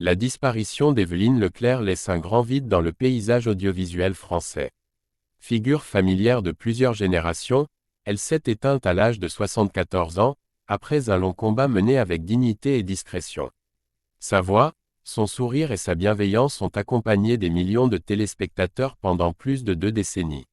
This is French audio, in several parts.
La disparition d'Evelyne Leclerc laisse un grand vide dans le paysage audiovisuel français. Figure familière de plusieurs générations, elle s'est éteinte à l'âge de 74 ans, après un long combat mené avec dignité et discrétion. Sa voix, son sourire et sa bienveillance ont accompagné des millions de téléspectateurs pendant plus de 2 décennies.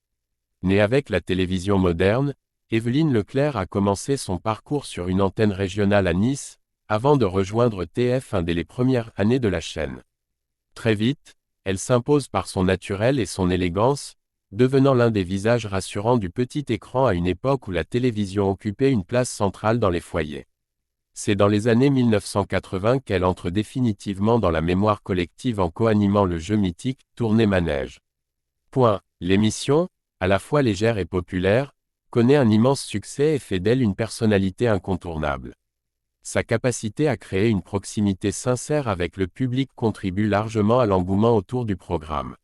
Née avec la télévision moderne, Evelyne Leclerc a commencé son parcours sur une antenne régionale à Nice, avant de rejoindre TF1 dès les premières années de la chaîne. Très vite, elle s'impose par son naturel et son élégance, devenant l'un des visages rassurants du petit écran à une époque où la télévision occupait une place centrale dans les foyers. C'est dans les années 1980 qu'elle entre définitivement dans la mémoire collective en co-animant le jeu mythique « Tournez Manège ». L'émission, à la fois légère et populaire, connaît un immense succès et fait d'elle une personnalité incontournable. Sa capacité à créer une proximité sincère avec le public contribue largement à l'engouement autour du programme.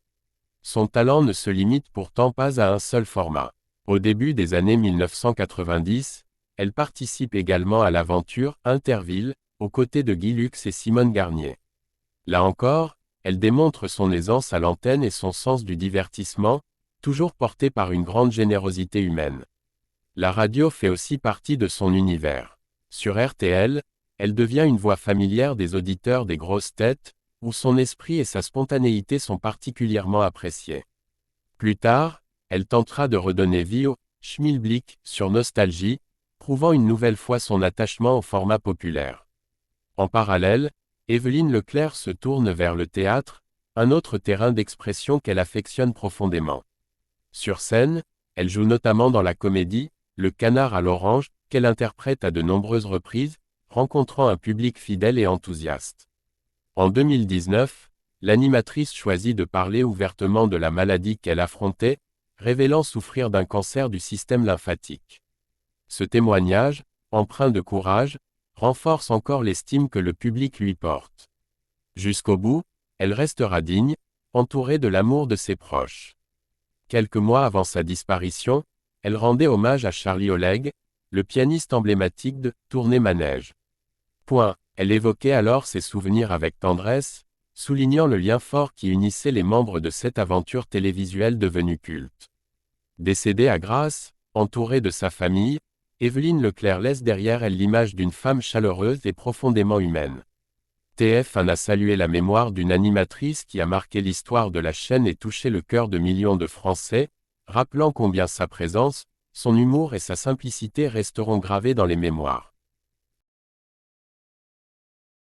Son talent ne se limite pourtant pas à un seul format. Au début des années 1990, elle participe également à l'aventure Interville, aux côtés de Guy Lux et Simone Garnier. Là encore, elle démontre son aisance à l'antenne et son sens du divertissement, toujours porté par une grande générosité humaine. La radio fait aussi partie de son univers. Sur RTL, elle devient une voix familière des auditeurs des grosses têtes, où son esprit et sa spontanéité sont particulièrement appréciés. Plus tard, elle tentera de redonner vie au Schmilblick sur Nostalgie, prouvant une nouvelle fois son attachement au format populaire. En parallèle, Evelyne Leclerc se tourne vers le théâtre, un autre terrain d'expression qu'elle affectionne profondément. Sur scène, elle joue notamment dans la comédie « Le Canard à l'Orange », qu'elle interprète à de nombreuses reprises, rencontrant un public fidèle et enthousiaste. En 2019, l'animatrice choisit de parler ouvertement de la maladie qu'elle affrontait, révélant souffrir d'un cancer du système lymphatique. Ce témoignage, empreint de courage, renforce encore l'estime que le public lui porte. Jusqu'au bout, elle restera digne, entourée de l'amour de ses proches. Quelques mois avant sa disparition, elle rendait hommage à Charlie Oleg, le pianiste emblématique de « Tournez Manège ». Elle évoquait alors ses souvenirs avec tendresse, soulignant le lien fort qui unissait les membres de cette aventure télévisuelle devenue culte. Décédée à Grasse, entourée de sa famille, Evelyne Leclerc laisse derrière elle l'image d'une femme chaleureuse et profondément humaine. TF1 a salué la mémoire d'une animatrice qui a marqué l'histoire de la chaîne et touché le cœur de millions de Français, rappelant combien sa présence, son humour et sa simplicité resteront gravés dans les mémoires.